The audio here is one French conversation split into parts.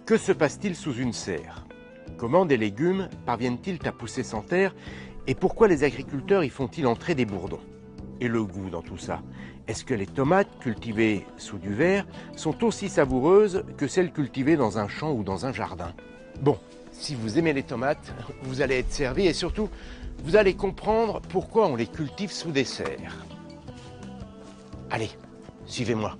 Que se passe-t-il sous une serre? Comment des légumes parviennent-ils à pousser sans terre? Et pourquoi les agriculteurs y font-ils entrer des bourdons? Et le goût dans tout ça? Est-ce que les tomates cultivées sous du verre sont aussi savoureuses que celles cultivées dans un champ ou dans un jardin? Bon, si vous aimez les tomates, vous allez être servi et surtout, vous allez comprendre pourquoi on les cultive sous des serres. Allez, suivez-moi.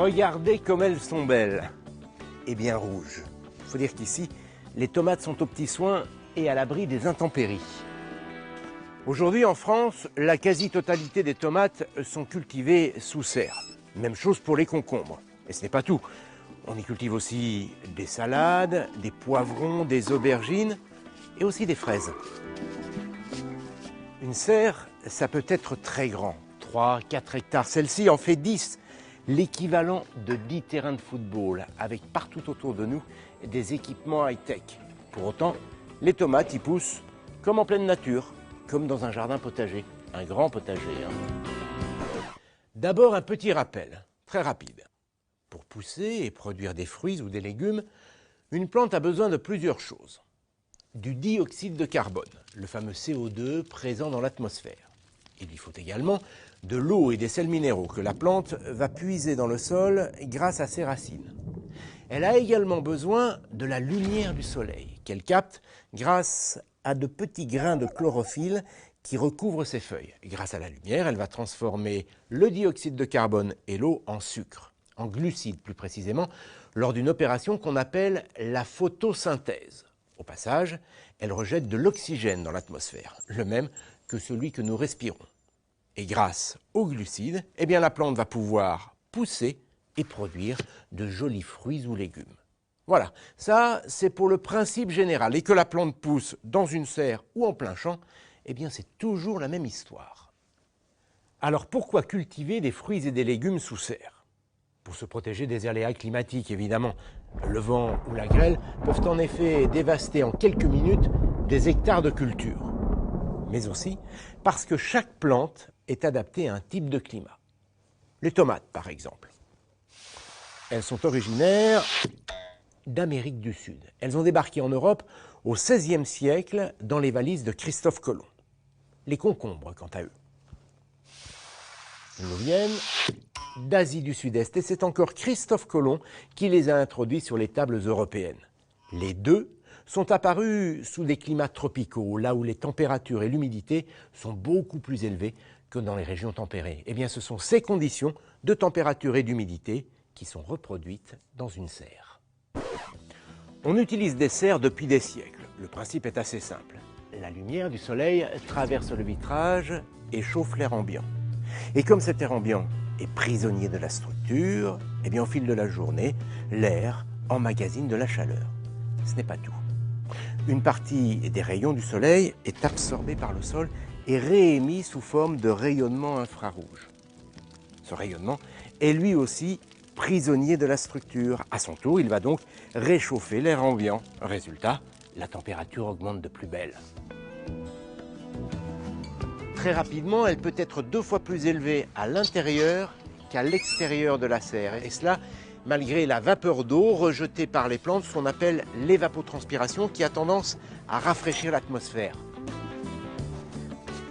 Regardez comme elles sont belles et bien rouges. Il faut dire qu'ici, les tomates sont aux petits soins et à l'abri des intempéries. Aujourd'hui en France, la quasi-totalité des tomates sont cultivées sous serre. Même chose pour les concombres. Et ce n'est pas tout. On y cultive aussi des salades, des poivrons, des aubergines et aussi des fraises. Une serre, ça peut être très grand, 3-4 hectares. Celle-ci en fait 10. L'équivalent de 10 terrains de football, avec partout autour de nous des équipements high-tech. Pour autant, les tomates y poussent comme en pleine nature, comme dans un jardin potager, un grand potager. D'abord, un petit rappel, très rapide. Pour pousser et produire des fruits ou des légumes, une plante a besoin de plusieurs choses. Du dioxyde de carbone, le fameux CO2 présent dans l'atmosphère. Il lui faut également de l'eau et des sels minéraux que la plante va puiser dans le sol grâce à ses racines. Elle a également besoin de la lumière du soleil qu'elle capte grâce à de petits grains de chlorophylle qui recouvrent ses feuilles. Grâce à la lumière, elle va transformer le dioxyde de carbone et l'eau en sucre, en glucides plus précisément, lors d'une opération qu'on appelle la photosynthèse. Au passage, elle rejette de l'oxygène dans l'atmosphère, le même que celui que nous respirons. Et grâce aux glucides, eh bien, la plante va pouvoir pousser et produire de jolis fruits ou légumes. Voilà, ça c'est pour le principe général. Et que la plante pousse dans une serre ou en plein champ, eh bien c'est toujours la même histoire. Alors pourquoi cultiver des fruits et des légumes sous serre? Pour se protéger des aléas climatiques évidemment. Le vent ou la grêle peuvent en effet dévaster en quelques minutes des hectares de culture. Mais aussi parce que chaque plante est adaptée à un type de climat. Les tomates, par exemple. Elles sont originaires d'Amérique du Sud. Elles ont débarqué en Europe au XVIe siècle dans les valises de Christophe Colomb. Les concombres, quant à eux, nous viennent d'Asie du Sud-Est. Et c'est encore Christophe Colomb qui les a introduits sur les tables européennes. Les deux sont apparus sous des climats tropicaux, là où les températures et l'humidité sont beaucoup plus élevées que dans les régions tempérées. Eh bien, ce sont ces conditions de température et d'humidité qui sont reproduites dans une serre. On utilise des serres depuis des siècles. Le principe est assez simple. La lumière du soleil traverse le vitrage et chauffe l'air ambiant. Et comme cet air ambiant est prisonnier de la structure, eh bien, au fil de la journée, l'air emmagasine de la chaleur. Ce n'est pas tout. Une partie des rayons du soleil est absorbée par le sol et réémis sous forme de rayonnement infrarouge. Ce rayonnement est lui aussi prisonnier de la structure. À son tour, il va donc réchauffer l'air ambiant. Résultat, la température augmente de plus belle. Très rapidement, elle peut être 2 fois plus élevée à l'intérieur qu'à l'extérieur de la serre. Et cela, malgré la vapeur d'eau rejetée par les plantes, ce qu'on appelle l'évapotranspiration, qui a tendance à rafraîchir l'atmosphère.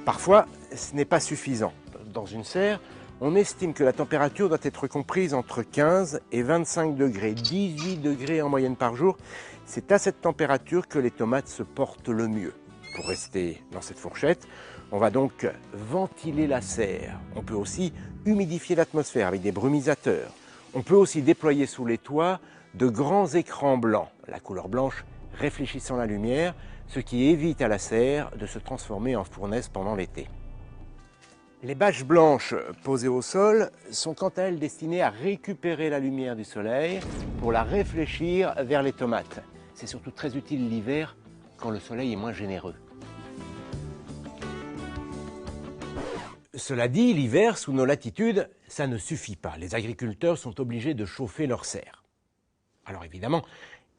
Parfois, ce n'est pas suffisant. Dans une serre, on estime que la température doit être comprise entre 15 et 25 degrés, 18 degrés en moyenne par jour. C'est à cette température que les tomates se portent le mieux. Pour rester dans cette fourchette, on va donc ventiler la serre. On peut aussi humidifier l'atmosphère avec des brumisateurs. On peut aussi déployer sous les toits de grands écrans blancs, la couleur blanche réfléchissant la lumière, ce qui évite à la serre de se transformer en fournaise pendant l'été. Les bâches blanches posées au sol sont quant à elles destinées à récupérer la lumière du soleil pour la réfléchir vers les tomates. C'est surtout très utile l'hiver quand le soleil est moins généreux. Cela dit, l'hiver, sous nos latitudes, ça ne suffit pas. Les agriculteurs sont obligés de chauffer leurs serres. Alors évidemment,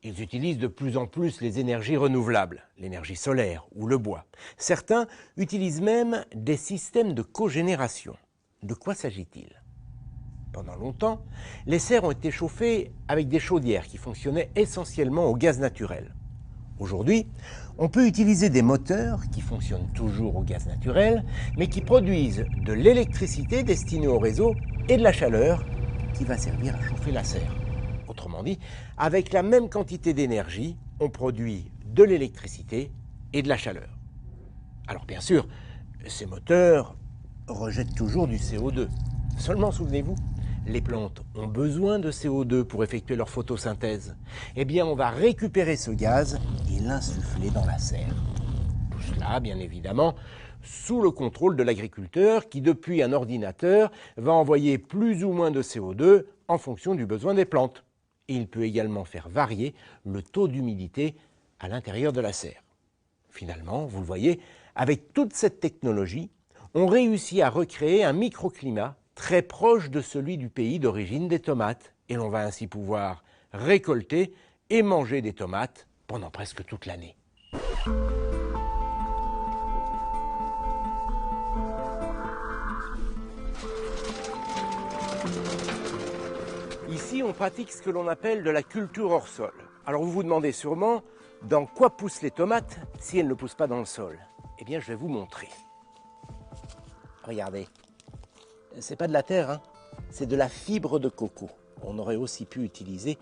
ils utilisent de plus en plus les énergies renouvelables, l'énergie solaire ou le bois. Certains utilisent même des systèmes de cogénération. De quoi s'agit-il? Pendant longtemps, les serres ont été chauffées avec des chaudières qui fonctionnaient essentiellement au gaz naturel. Aujourd'hui, on peut utiliser des moteurs qui fonctionnent toujours au gaz naturel, mais qui produisent de l'électricité destinée au réseau et de la chaleur qui va servir à chauffer la serre. Autrement dit, avec la même quantité d'énergie, on produit de l'électricité et de la chaleur. Alors bien sûr, ces moteurs rejettent toujours du CO2. Seulement souvenez-vous, les plantes ont besoin de CO2 pour effectuer leur photosynthèse. Eh bien, on va récupérer ce gaz et l'insuffler dans la serre. Tout cela, bien évidemment, sous le contrôle de l'agriculteur qui, depuis un ordinateur, va envoyer plus ou moins de CO2 en fonction du besoin des plantes. Et il peut également faire varier le taux d'humidité à l'intérieur de la serre. Finalement, vous le voyez, avec toute cette technologie, on réussit à recréer un microclimat très proche de celui du pays d'origine des tomates. Et l'on va ainsi pouvoir récolter et manger des tomates pendant presque toute l'année. Ici, on pratique ce que l'on appelle de la culture hors sol. Alors vous vous demandez sûrement, dans quoi poussent les tomates si elles ne poussent pas dans le sol? Eh bien, je vais vous montrer. Regardez. C'est pas de la terre, hein, c'est de la fibre de coco. On aurait aussi pu utiliser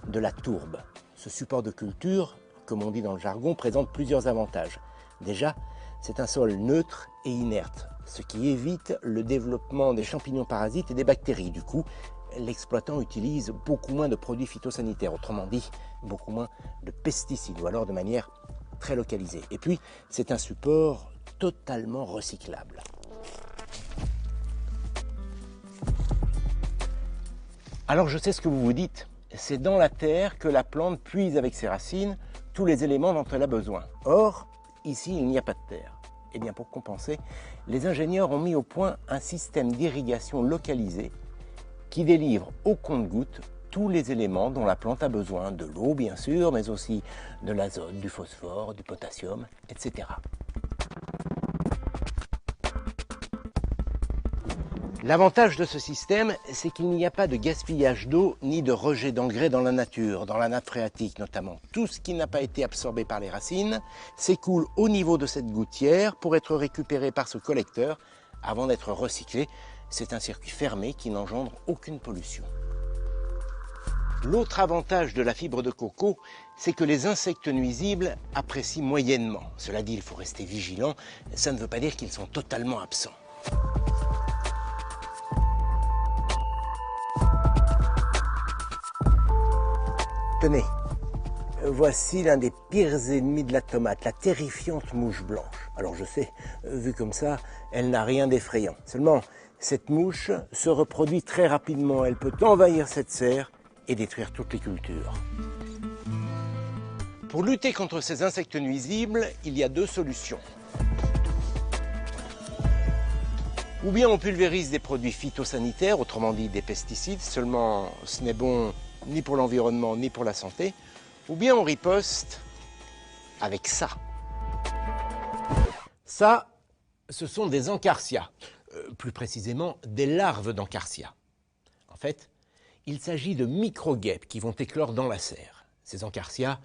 de la tourbe. Ce support de culture, comme on dit dans le jargon, présente plusieurs avantages. Déjà, c'est un sol neutre et inerte, ce qui évite le développement des champignons parasites et des bactéries. Du coup, l'exploitant utilise beaucoup moins de produits phytosanitaires, autrement dit, beaucoup moins de pesticides, ou alors de manière très localisée. Et puis, c'est un support totalement recyclable. Alors je sais ce que vous vous dites, c'est dans la terre que la plante puise avec ses racines tous les éléments dont elle a besoin. Or, ici il n'y a pas de terre. Eh bien pour compenser, les ingénieurs ont mis au point un système d'irrigation localisé qui délivre au compte-gouttes tous les éléments dont la plante a besoin, de l'eau bien sûr, mais aussi de l'azote, du phosphore, du potassium, etc. L'avantage de ce système, c'est qu'il n'y a pas de gaspillage d'eau ni de rejet d'engrais dans la nature, dans la nappe phréatique notamment. Tout ce qui n'a pas été absorbé par les racines s'écoule au niveau de cette gouttière pour être récupéré par ce collecteur avant d'être recyclé. C'est un circuit fermé qui n'engendre aucune pollution. L'autre avantage de la fibre de coco, c'est que les insectes nuisibles apprécient moyennement. Cela dit, il faut rester vigilant, ça ne veut pas dire qu'ils sont totalement absents. Tenez, voici l'un des pires ennemis de la tomate, la terrifiante mouche blanche. Alors je sais, vue comme ça, elle n'a rien d'effrayant. Seulement, cette mouche se reproduit très rapidement. Elle peut envahir cette serre et détruire toutes les cultures. Pour lutter contre ces insectes nuisibles, il y a deux solutions. Ou bien on pulvérise des produits phytosanitaires, autrement dit des pesticides, seulement ce n'est bon ni pour l'environnement ni pour la santé, ou bien on riposte avec ça. Ça, ce sont des encarsia, plus précisément des larves d'encarsia. En fait, il s'agit de micro-guêpes qui vont éclore dans la serre. Ces encarsia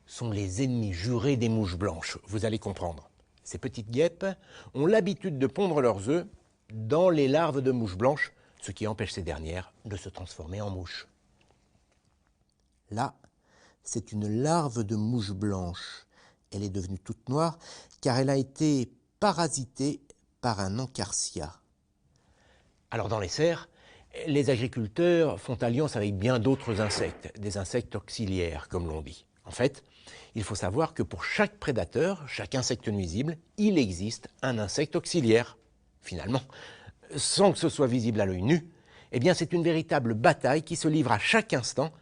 sont les ennemis jurés des mouches blanches, vous allez comprendre. Ces petites guêpes ont l'habitude de pondre leurs œufs dans les larves de mouches blanches ce qui empêche ces dernières de se transformer en mouches. Là, c'est une larve de mouche blanche. Elle est devenue toute noire car elle a été parasitée par un encarsia. Alors dans les serres, les agriculteurs font alliance avec bien d'autres insectes, des insectes auxiliaires comme l'on dit. En fait, il faut savoir que pour chaque prédateur, chaque insecte nuisible, il existe un insecte auxiliaire. Finalement, sans que ce soit visible à l'œil nu, eh bien c'est une véritable bataille qui se livre à chaque instant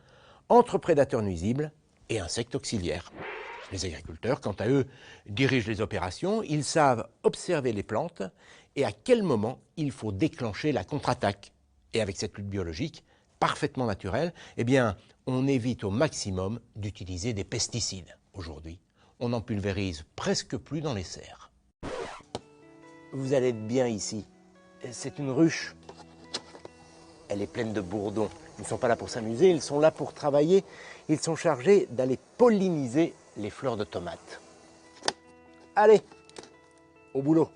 entre prédateurs nuisibles et insectes auxiliaires. Les agriculteurs, quant à eux, dirigent les opérations, ils savent observer les plantes et à quel moment il faut déclencher la contre-attaque. Et avec cette lutte biologique, parfaitement naturelle, eh bien, on évite au maximum d'utiliser des pesticides. Aujourd'hui, on n'en pulvérise presque plus dans les serres. Vous allez être bien ici. C'est une ruche. Elle est pleine de bourdons. Ils ne sont pas là pour s'amuser, ils sont là pour travailler. Ils sont chargés d'aller polliniser les fleurs de tomates. Allez, au boulot.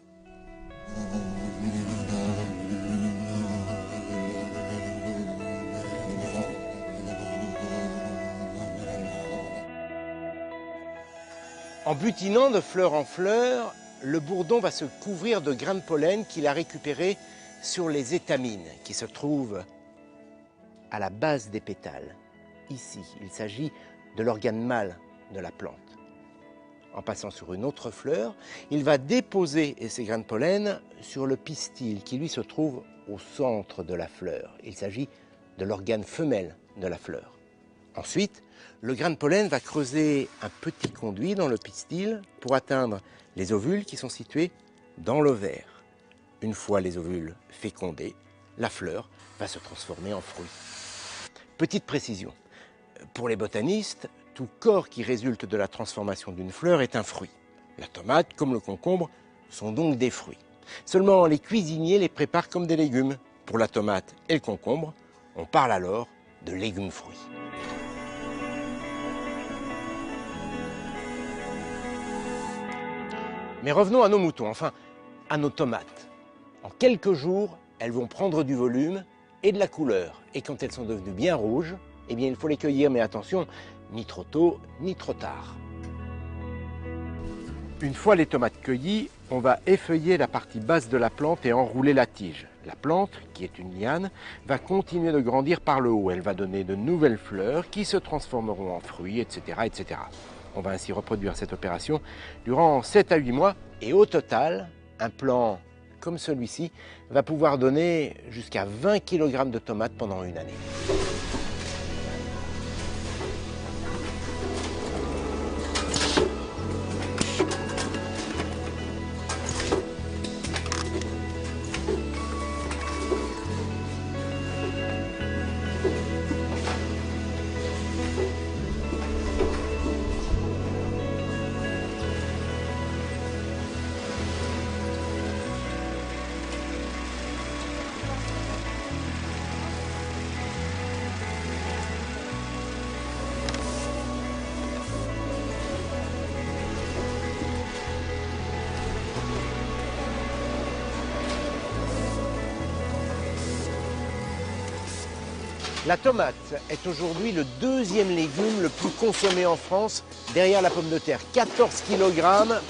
En butinant de fleur en fleur, le bourdon va se couvrir de grains de pollen qu'il a récupérés sur les étamines qui se trouvent à la base des pétales. Ici, il s'agit de l'organe mâle de la plante. En passant sur une autre fleur, il va déposer ces grains de pollen sur le pistil qui lui se trouve au centre de la fleur. Il s'agit de l'organe femelle de la fleur. Ensuite, le grain de pollen va creuser un petit conduit dans le pistil pour atteindre les ovules qui sont situés dans l'ovaire. Une fois les ovules fécondés, la fleur va se transformer en fruit. Petite précision, pour les botanistes, tout corps qui résulte de la transformation d'une fleur est un fruit. La tomate, comme le concombre, sont donc des fruits. Seulement, les cuisiniers les préparent comme des légumes. Pour la tomate et le concombre, on parle alors de légumes-fruits. Mais revenons à nos moutons, enfin à nos tomates. En quelques jours, elles vont prendre du volume et de la couleur. Et quand elles sont devenues bien rouges, eh bien il faut les cueillir, mais attention, ni trop tôt, ni trop tard. Une fois les tomates cueillies, on va effeuiller la partie basse de la plante et enrouler la tige. La plante, qui est une liane, va continuer de grandir par le haut. Elle va donner de nouvelles fleurs qui se transformeront en fruits, etc., etc. On va ainsi reproduire cette opération durant 7 à 8 mois. Et au total, un plant comme celui-ci va pouvoir donner jusqu'à 20 kg de tomates pendant une année. La tomate est aujourd'hui le deuxième légume le plus consommé en France, derrière la pomme de terre. 14 kg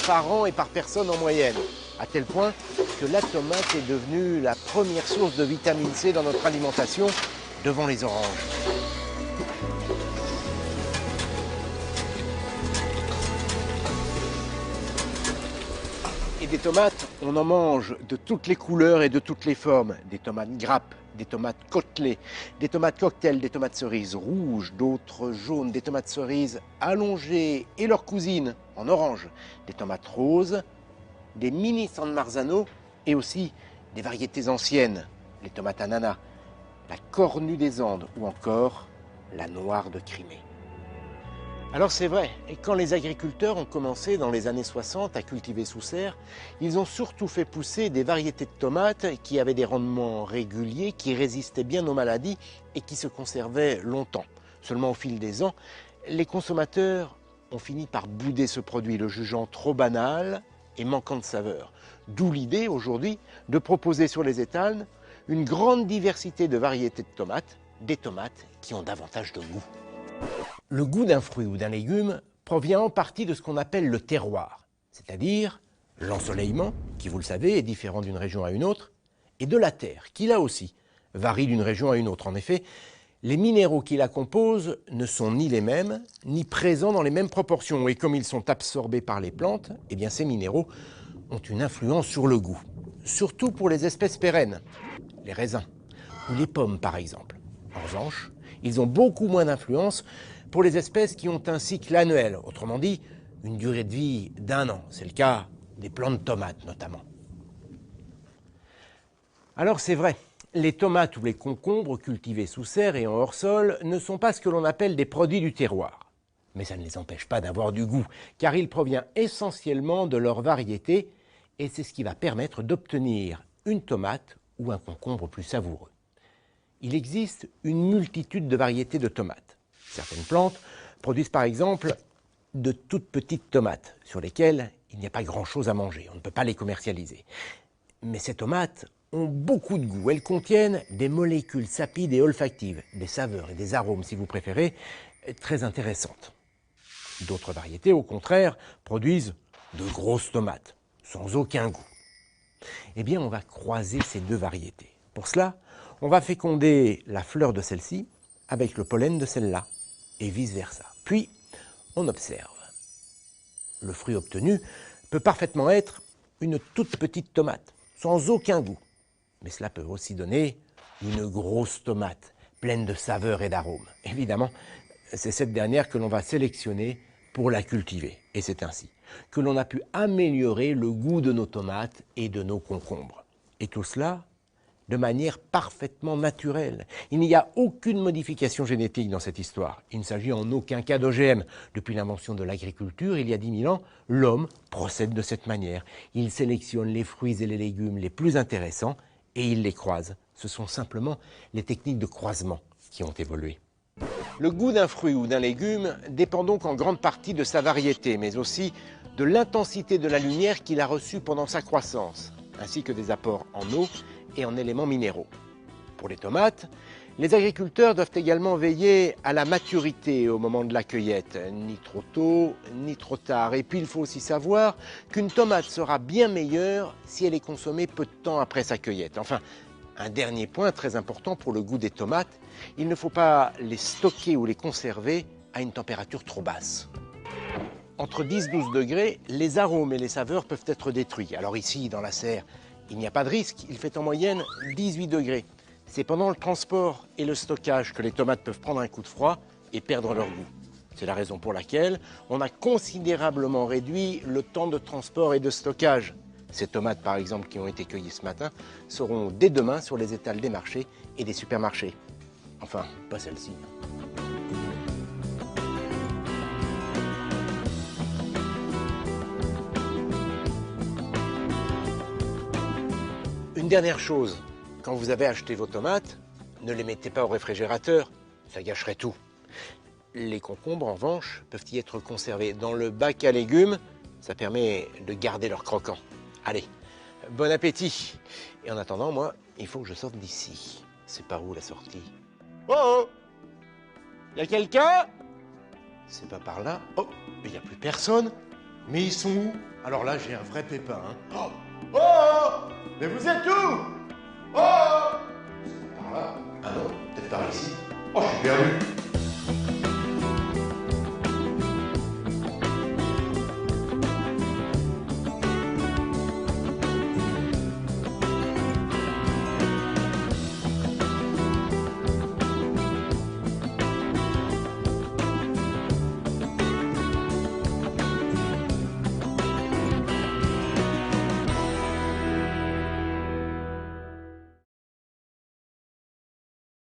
par an et par personne en moyenne. À tel point que la tomate est devenue la première source de vitamine C dans notre alimentation, devant les oranges. Et des tomates, on en mange de toutes les couleurs et de toutes les formes. Des tomates grappes, des tomates côtelées, des tomates cocktail, des tomates cerises rouges, d'autres jaunes, des tomates cerises allongées et leurs cousines en orange, des tomates roses, des mini San Marzano et aussi des variétés anciennes, les tomates ananas, la cornue des Andes ou encore la noire de Crimée. Alors c'est vrai, et quand les agriculteurs ont commencé dans les années 60 à cultiver sous serre, ils ont surtout fait pousser des variétés de tomates qui avaient des rendements réguliers, qui résistaient bien aux maladies et qui se conservaient longtemps. Seulement au fil des ans, les consommateurs ont fini par bouder ce produit, le jugeant trop banal et manquant de saveur. D'où l'idée aujourd'hui de proposer sur les étals une grande diversité de variétés de tomates, des tomates qui ont davantage de goût. Le goût d'un fruit ou d'un légume provient en partie de ce qu'on appelle le terroir, c'est-à-dire l'ensoleillement, qui vous le savez est différent d'une région à une autre, et de la terre, qui là aussi varie d'une région à une autre. En effet, les minéraux qui la composent ne sont ni les mêmes, ni présents dans les mêmes proportions, et comme ils sont absorbés par les plantes, eh bien ces minéraux ont une influence sur le goût, surtout pour les espèces pérennes, les raisins ou les pommes par exemple. En revanche, ils ont beaucoup moins d'influence pour les espèces qui ont un cycle annuel, autrement dit, une durée de vie d'1 an. C'est le cas des plants de tomates notamment. Alors c'est vrai, les tomates ou les concombres cultivés sous serre et en hors-sol ne sont pas ce que l'on appelle des produits du terroir. Mais ça ne les empêche pas d'avoir du goût, car il provient essentiellement de leur variété, et c'est ce qui va permettre d'obtenir une tomate ou un concombre plus savoureux. Il existe une multitude de variétés de tomates. Certaines plantes produisent par exemple de toutes petites tomates, sur lesquelles il n'y a pas grand-chose à manger, on ne peut pas les commercialiser. Mais ces tomates ont beaucoup de goût, elles contiennent des molécules sapides et olfactives, des saveurs et des arômes si vous préférez, très intéressantes. D'autres variétés, au contraire, produisent de grosses tomates, sans aucun goût. Eh bien, on va croiser ces deux variétés. Pour cela, on va féconder la fleur de celle-ci avec le pollen de celle-là, et vice-versa. Puis, on observe. Le fruit obtenu peut parfaitement être une toute petite tomate, sans aucun goût. Mais cela peut aussi donner une grosse tomate, pleine de saveurs et d'arômes. Évidemment, c'est cette dernière que l'on va sélectionner pour la cultiver. Et c'est ainsi que l'on a pu améliorer le goût de nos tomates et de nos concombres. Et tout cela de manière parfaitement naturelle. Il n'y a aucune modification génétique dans cette histoire. Il ne s'agit en aucun cas d'OGM. Depuis l'invention de l'agriculture, il y a 10 000 ans, l'homme procède de cette manière. Il sélectionne les fruits et les légumes les plus intéressants et il les croise. Ce sont simplement les techniques de croisement qui ont évolué. Le goût d'un fruit ou d'un légume dépend donc en grande partie de sa variété, mais aussi de l'intensité de la lumière qu'il a reçue pendant sa croissance, ainsi que des apports en eau et en éléments minéraux. Pour les tomates, les agriculteurs doivent également veiller à la maturité au moment de la cueillette, ni trop tôt, ni trop tard. Et puis il faut aussi savoir qu'une tomate sera bien meilleure si elle est consommée peu de temps après sa cueillette. Enfin, un dernier point très important pour le goût des tomates, il ne faut pas les stocker ou les conserver à une température trop basse. Entre 10-12 degrés, les arômes et les saveurs peuvent être détruits. Alors ici, dans la serre, il n'y a pas de risque, il fait en moyenne 18 degrés. C'est pendant le transport et le stockage que les tomates peuvent prendre un coup de froid et perdre leur goût. C'est la raison pour laquelle on a considérablement réduit le temps de transport et de stockage. Ces tomates, par exemple, qui ont été cueillies ce matin, seront dès demain sur les étals des marchés et des supermarchés. Enfin, pas celle-ci. Une dernière chose, quand vous avez acheté vos tomates, ne les mettez pas au réfrigérateur, ça gâcherait tout. Les concombres, en revanche, peuvent y être conservés dans le bac à légumes, ça permet de garder leur croquant. Allez, bon appétit. Et en attendant, moi, il faut que je sorte d'ici. C'est par où la sortie? Oh! Y a quelqu'un? C'est pas par là. Oh, mais il n'y a plus personne. Mais ils sont où? Alors là, j'ai un vrai pépin. Hein. Oh! Oh! Mais vous êtes où? Oh! C'est par là. Ah non, peut-être par ici. Oh, je suis perdu.